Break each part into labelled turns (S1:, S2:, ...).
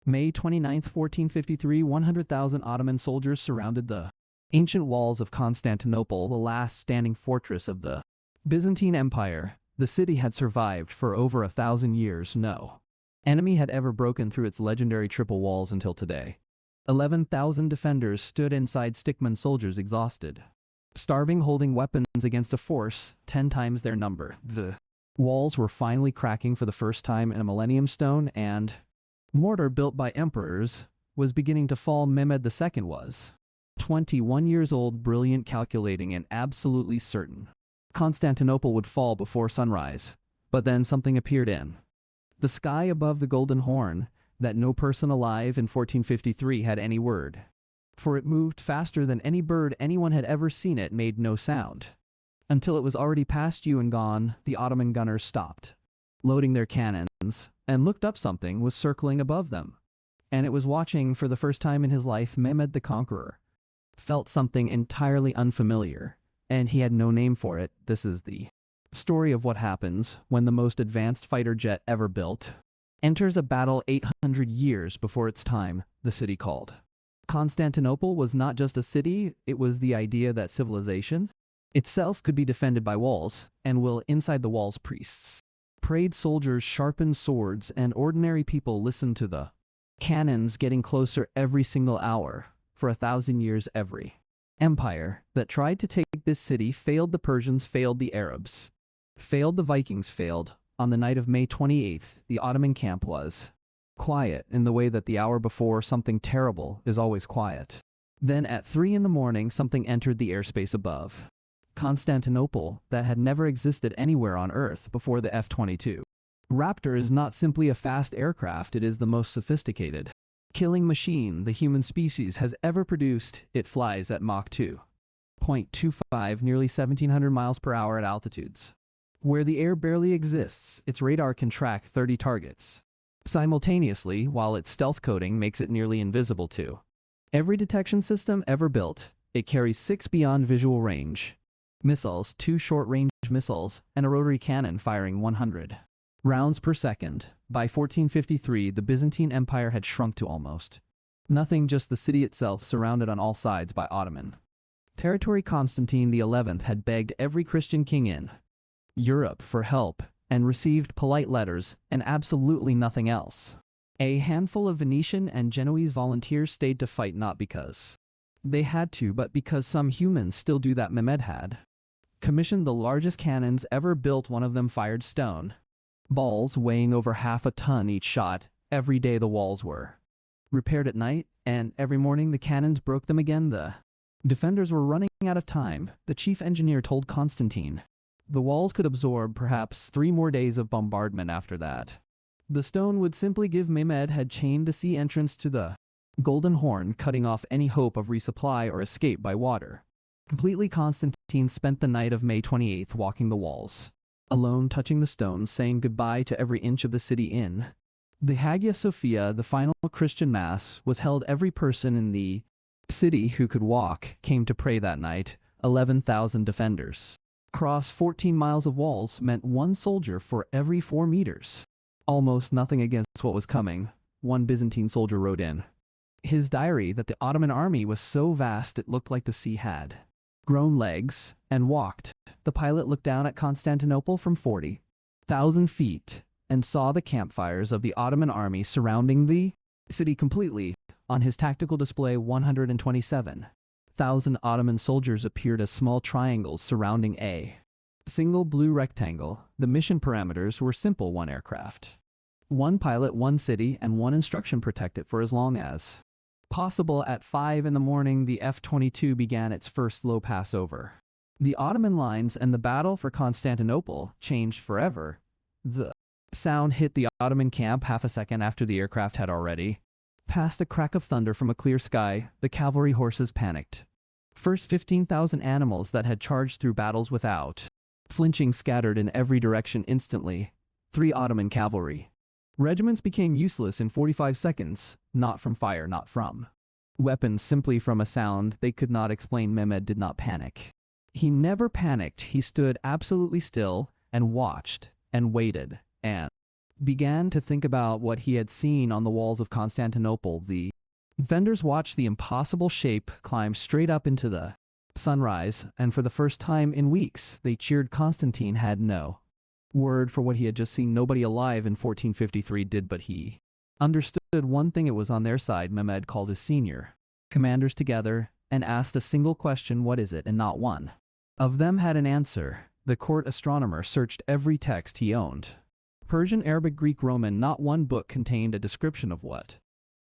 S1: May 29, 1453, 100,000 Ottoman soldiers surrounded the ancient walls of Constantinople, the last standing fortress of the Byzantine Empire. The city had survived for over 1,000 years. No enemy had ever broken through its legendary triple walls until today. 11,000 defenders stood inside stickman soldiers, exhausted, starving, holding weapons against a force 10 times their number. The walls were finally cracking for the first time in a millennium. Stone and mortar built by emperors was beginning to fall. Mehmed II was 21 years old, brilliant, calculating, and absolutely certain Constantinople would fall before sunrise. But then something appeared in the sky above the Golden Horn that no person alive in 1453 had any word. For it moved faster than any bird anyone had ever seen. It made no sound. Until it was already past you and gone, the Ottoman gunners stopped loading their cannons and looked up. Something was circling above them, and it was watching. For the first time in his life, Mehmed the Conqueror felt something entirely unfamiliar, and he had no name for it. This is the story of what happens when the most advanced fighter jet ever built enters a battle 800 years before its time. The city called Constantinople was not just a city, it was the idea that civilization itself could be defended by walls, and will inside the walls priests prayed, soldiers sharpened swords, and ordinary people listened to the cannons getting closer every single hour. For 1,000 years, every empire that tried to take this city failed. The Persians failed, the Arabs failed, the Vikings failed. On the night of May 28th, the Ottoman camp was quiet in the way that the hour before something terrible is always quiet. Then at 3 in the morning, something entered the airspace above Constantinople that had never existed anywhere on Earth before. The F-22 Raptor is not simply a fast aircraft, it is the most sophisticated killing machine the human species has ever produced. It flies at Mach 2.25, nearly 1,700 miles per hour at altitudes where the air barely exists. Its radar can track 30 targets simultaneously, while its stealth coating makes it nearly invisible to every detection system ever built. It carries 6 beyond visual range missiles, 2 short-range missiles, and a rotary cannon firing 100 rounds per second. By 1453, the Byzantine Empire had shrunk to almost nothing, just the city itself, surrounded on all sides by Ottoman territory. Constantine XI had begged every Christian king in Europe for help and received polite letters and absolutely nothing else. A handful of Venetian and Genoese volunteers stayed to fight, not because they had to, but because some humans still do that. Mehmed had commissioned the largest cannons ever built. One of them fired stone balls weighing over half a ton each shot. Every day the walls were repaired at night, and every morning the cannons broke them again. The defenders were running out of time. The chief engineer told Constantine the walls could absorb perhaps 3 more days of bombardment after that. The stone would simply give. Mehmed had chained the sea entrance to the Golden Horn, cutting off any hope of resupply or escape by water completely. Constantine spent the night of May 28th walking the walls alone, touching the stones, saying goodbye to every inch of the city. In the Hagia Sophia, the final Christian mass was held. Every person in the city who could walk came to pray that night. 11,000 defenders cross 14 miles of walls meant 1 soldier for every 4 meters. Almost nothing against what was coming. One Byzantine soldier wrote in his diary that the Ottoman army was so vast it looked like the sea had grown legs and walked. The pilot looked down at Constantinople from 40,000 feet and saw the campfires of the Ottoman army surrounding the city completely. On his tactical display, 127,000 Ottoman soldiers appeared as small triangles surrounding a single blue rectangle. The mission parameters were simple: 1 aircraft, 1 pilot, 1 city, and 1 instruction protected for as long as possible. At 5 in the morning, the F-22 began its first low pass over the Ottoman lines, and the battle for Constantinople changed forever. The sound hit the Ottoman camp half a second after the aircraft had already passed. A crack of thunder from a clear sky. The cavalry horses panicked. First 15,000 animals that had charged through battles without flinching scattered in every direction instantly. 3 Ottoman cavalry regiments became useless in 45 seconds, not from fire, not from weapons, simply from a sound they could not explain. Mehmed did not panic. He never panicked. He stood absolutely still and watched and waited, and began to think about what he had seen on the walls of Constantinople. The defenders watched the impossible shape climb straight up into the sunrise, and for the first time in weeks, they cheered. Constantine had no word for what he had just seen. Nobody alive in 1453 did, but he understood one thing: it was on their side. Mehmed called his senior commanders together and asked a single question: what is it? And not one of them had an answer. The court astronomer searched every text he owned. Persian, Arabic, Greek, Roman. Not one book contained a description of what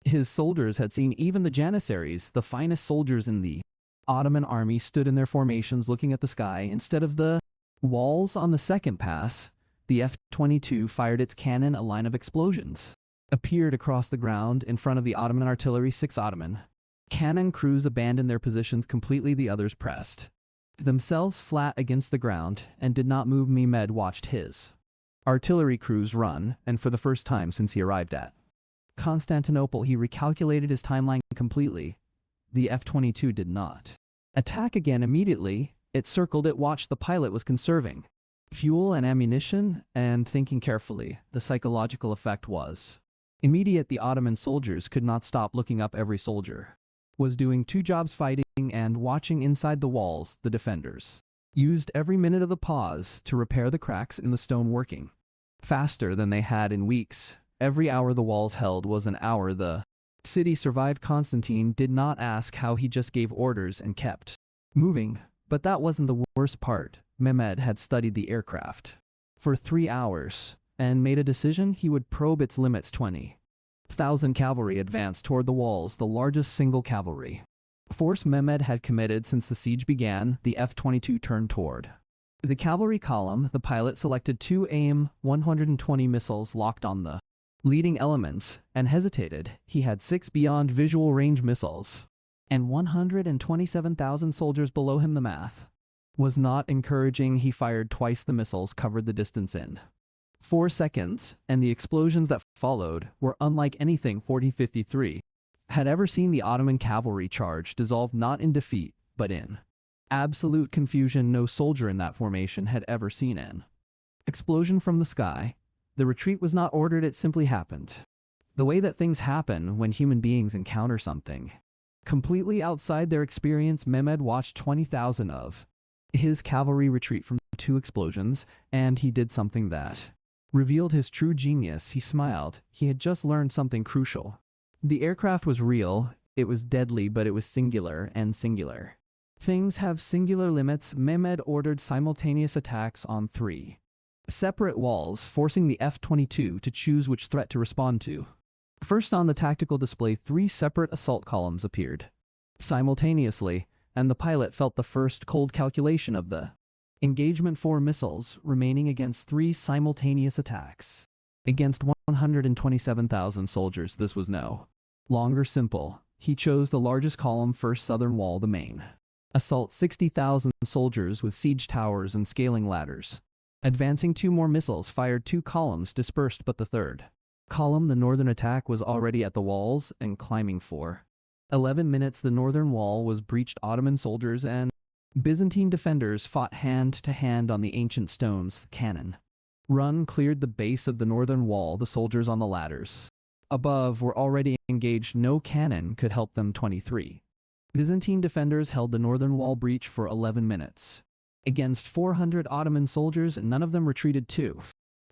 S1: his soldiers had seen. Even the Janissaries, the finest soldiers in the Ottoman army, stood in their formations looking at the sky instead of the walls. On the second pass, the F-22 fired its cannon. A line of explosions appeared across the ground in front of the Ottoman artillery. 6 Ottoman cannon crews abandoned their positions completely. The others pressed themselves flat against the ground and did not move. Mehmed watched his artillery crews run, and for the first time since he arrived at Constantinople, he recalculated his timeline completely. The F-22 did not attack again immediately. It circled. It watched. The pilot was conserving fuel and ammunition and thinking carefully. The psychological effect was immediate. The Ottoman soldiers could not stop looking up. Every soldier was doing 2 jobs: fighting and watching inside the walls. The defenders used every minute of the pause to repair the cracks in the stone, working faster than they had in weeks. Every hour the walls held was an hour the city survived. Constantine did not ask how. He just gave orders and kept moving. But that wasn't the worst part. Mehmed had studied the aircraft for 3 hours and made a decision: he would probe its limits. 20,000 cavalry advanced toward the walls, the largest single cavalry force Mehmed had committed since the siege began. The F-22 turned toward the cavalry column. The pilot selected 2 AIM-120 missiles locked on the leading elements and hesitated. He had 6 beyond visual range missiles and 127,000 soldiers below him. The math was not encouraging. He fired twice. The missiles covered the distance in 4 seconds, and the explosions that followed were unlike anything 1453 had ever seen. The Ottoman cavalry charge dissolved not in defeat, but in absolute confusion. No soldier in that formation had ever seen an explosion from the sky. The retreat was not ordered, it simply happened. The way that things happen when human beings encounter something completely outside their experience. Mehmed watched 20,000 of his cavalry retreat from 2 explosions, and he did something that revealed his true genius. He smiled. He had just learned something crucial. The aircraft was real, it was deadly, but it was singular, and singular things have singular limits. Mehmed ordered simultaneous attacks on 3 separate walls, forcing the F-22 to choose which threat to respond to. First, on the tactical display, 3 separate assault columns appeared simultaneously, and the pilot felt the first cold calculation of the engagement: 4 missiles remaining against 3 simultaneous attacks against 127,000 soldiers. This was no longer simple. He chose the largest column first, southern wall. The main assault: 60,000 soldiers with siege towers and scaling ladders. Advancing, 2 more missiles fired. 2 columns dispersed, but the third column, the northern attack, was already at the walls and climbing. For 11 minutes the northern wall was breached. Ottoman soldiers and Byzantine defenders fought hand to hand on the ancient stones. Cannon run cleared the base of the northern wall. The soldiers on the ladders above were already engaged. No cannon could help them. 23 Byzantine defenders held the northern wall breach for 11 minutes. Against 400 Ottoman soldiers, and none of them retreated. 2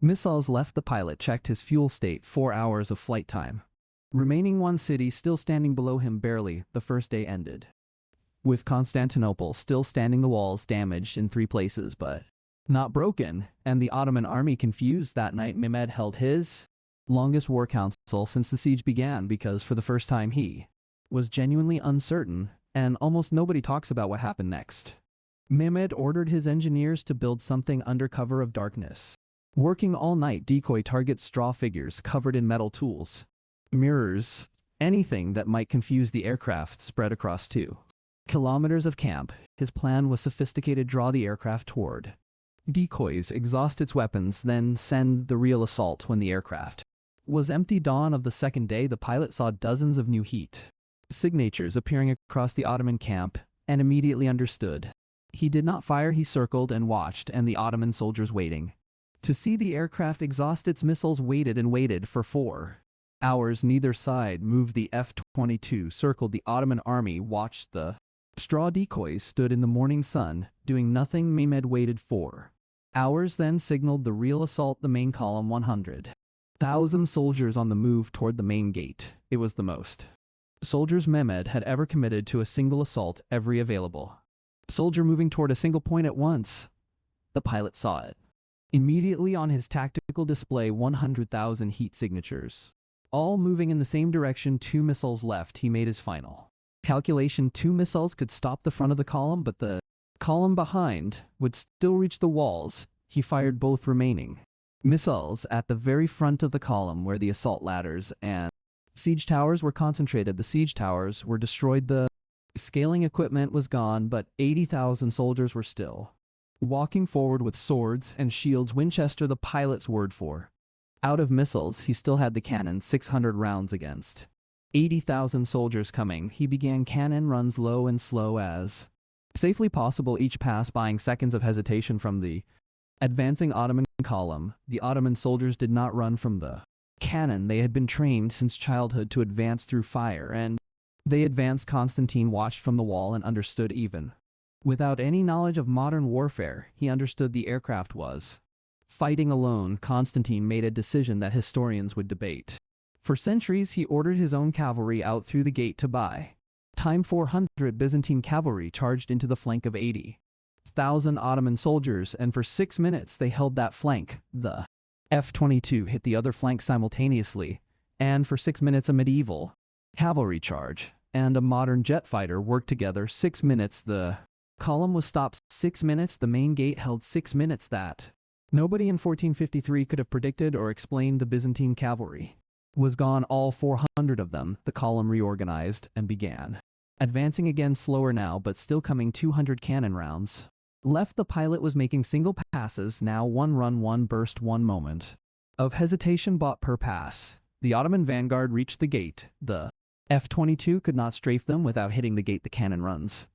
S1: missiles left. The pilot checked his fuel state. 4 hours of flight time remaining. 1 city still standing below him barely. The first day ended with Constantinople still standing, the walls damaged in 3 places but not broken, and the Ottoman army confused. That night Mehmed held his longest war council since the siege began, because for the first time he was genuinely uncertain, and almost nobody talks about what happened next. Mehmed ordered his engineers to build something under cover of darkness. Working all night, decoy targets, straw figures covered in metal tools, mirrors, anything that might confuse the aircraft spread across 2 kilometers of camp. His plan was sophisticated: draw the aircraft toward decoys, exhaust its weapons, then send the real assault when the aircraft was empty. Dawn of the second day, the pilot saw dozens of new heat signatures appearing across the Ottoman camp and immediately understood. He did not fire. He circled and watched, and the Ottoman soldiers waiting To see the aircraft exhaust its missiles, waited and waited for 4 hours. Neither side moved. The F-22 circled the Ottoman army, watched the straw decoys, stood in the morning sun, doing nothing. Mehmed waited 4 hours, then signaled the real assault. The main column, 100,000 soldiers on the move toward the main gate. It was the most soldiers Mehmed had ever committed to a single assault. Every available soldier moving toward a single point at once. The pilot saw it immediately on his tactical display. 100,000 heat signatures, all moving in the same direction. 2 missiles left. He made his final calculation. 2 missiles could stop the front of the column, but the column behind would still reach the walls. He fired both remaining missiles at the very front of the column, where the assault ladders and siege towers were concentrated. The siege towers were destroyed. The scaling equipment was gone, but 80,000 soldiers were still walking forward with swords and shields. Winchester, the pilot's word for out of missiles. He still had the cannon, 600 rounds against 80,000 soldiers coming. He began cannon runs low and slow as safely possible, each pass buying seconds of hesitation from the advancing Ottoman column. The Ottoman soldiers did not run from the cannon. They had been trained since childhood to advance through fire, and they advanced. Constantine watched from the wall and understood. Even without any knowledge of modern warfare, he understood the aircraft was fighting alone. Constantine made a decision that historians would debate. For centuries, he ordered his own cavalry out through the gate to buy time. 400 Byzantine cavalry charged into the flank of 80,000 Ottoman soldiers, and for 6 minutes they held that flank. The F-22 hit the other flank simultaneously, and for 6 minutes a medieval cavalry charge and a modern jet fighter worked together. 6 minutes the column was stopped. 6 minutes the main gate held. 6 minutes that nobody in 1453 could have predicted or explained. The Byzantine cavalry was gone, all 400 of them. The column reorganized and began advancing again, slower now, but still coming. 200 cannon rounds left. The pilot was making single passes now, 1 run, 1 burst, 1 moment of hesitation bought per pass. The Ottoman vanguard reached the gate. The F-22 could not strafe them without hitting the gate. The cannon runs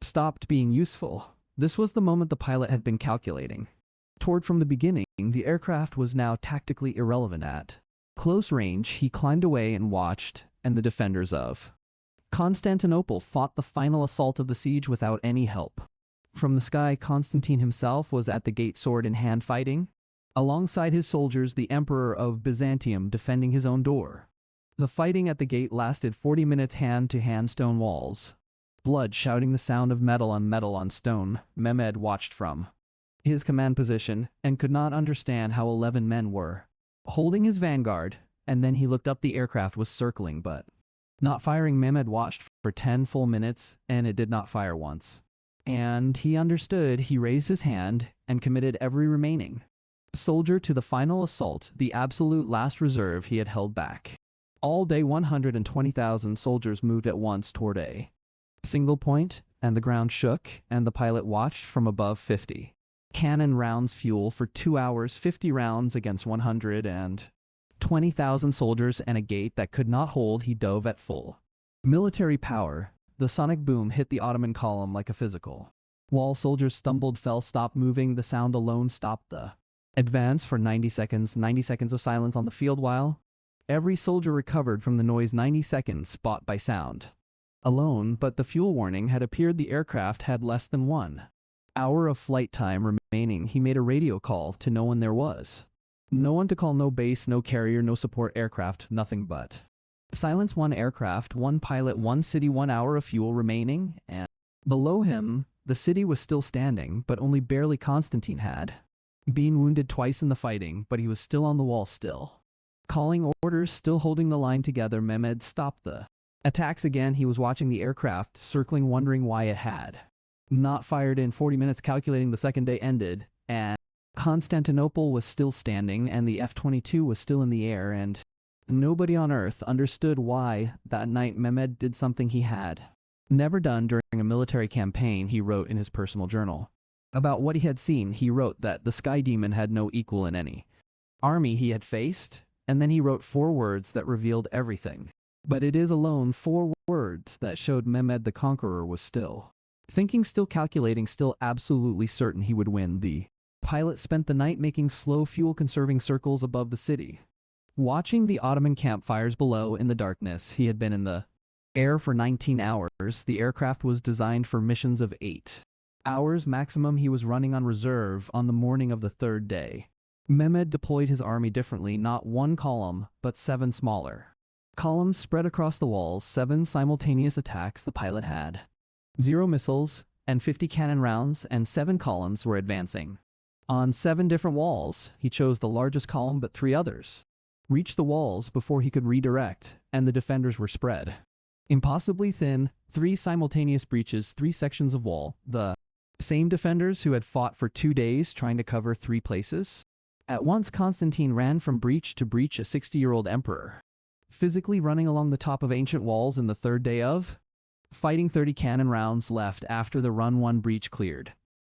S1: stopped being useful. This was the moment the pilot had been calculating toward from the beginning. The aircraft was now tactically irrelevant at close range. He climbed away and watched, and the defenders of Constantinople fought the final assault of the siege without any help from the sky. Constantine himself was at the gate, sword in hand, fighting alongside his soldiers, the Emperor of Byzantium defending his own door. The fighting at the gate lasted 40 minutes, hand-to-hand, stone walls, blood shouting, the sound of metal on stone. Mehmed watched from his command position and could not understand how 11 men were holding his vanguard, and then he looked up. The aircraft was circling but not firing. Mehmed watched for 10 full minutes, and it did not fire once. And he understood. He raised his hand and committed every remaining soldier to the final assault, the absolute last reserve he had held back. All day 120,000 soldiers moved at once toward a single point, and the ground shook, and the pilot watched from above. 50 cannon rounds fuel for 2 hours, 50 rounds against 120,000 soldiers and a gate that could not hold. He dove at full military power. The sonic boom hit the Ottoman column like a physical wall. Soldiers stumbled, fell, stopped moving. The sound alone stopped the advance for 90 seconds. 90 seconds of silence on the field while every soldier recovered from the noise. 90 seconds bought by sound alone, but the fuel warning had appeared. The aircraft had less than 1 hour of flight time remaining. He made a radio call to no one. There was no one to call, no base, no carrier, no support aircraft, nothing but silence. 1 aircraft, 1 pilot, 1 city, 1 hour of fuel remaining, and below him, the city was still standing, but only barely. Constantine had been wounded twice in the fighting, but he was still on the wall, still calling orders, still holding the line together. Mehmed stopped the attacks again. He was watching the aircraft circling, wondering why it had not fired in 40 minutes. Calculating, the second day ended, and Constantinople was still standing, and the F-22 was still in the air, and nobody on earth understood why that night Mehmed did something he had never done during a military campaign. He wrote in his personal journal about what he had seen. He wrote that the sky demon had no equal in any army he had faced, and then he wrote 4 words that revealed everything. But it is alone 4 words that showed Mehmed the Conqueror was still thinking, still calculating, still absolutely certain he would win the Pilot spent the night making slow fuel-conserving circles above the city. Watching the Ottoman campfires below in the darkness, he had been in the air for 19 hours. The aircraft was designed for missions of 8 hours maximum. He was running on reserve on the morning of the third day. Mehmed deployed his army differently, not one column, but 7 smaller columns spread across the walls. 7 simultaneous attacks. The pilot had 0 missiles and 50 cannon rounds, and 7 columns were advancing on 7 different walls. He chose the largest column, but 3 others reached the walls before he could redirect, and the defenders were spread impossibly thin. 3 simultaneous breaches, 3 sections of wall. The same defenders who had fought for 2 days trying to cover 3 places. At once Constantine ran from breach to breach, a 60-year-old emperor, physically running along the top of ancient walls in the third day of fighting. 30 cannon rounds left after the run. 1 breach cleared.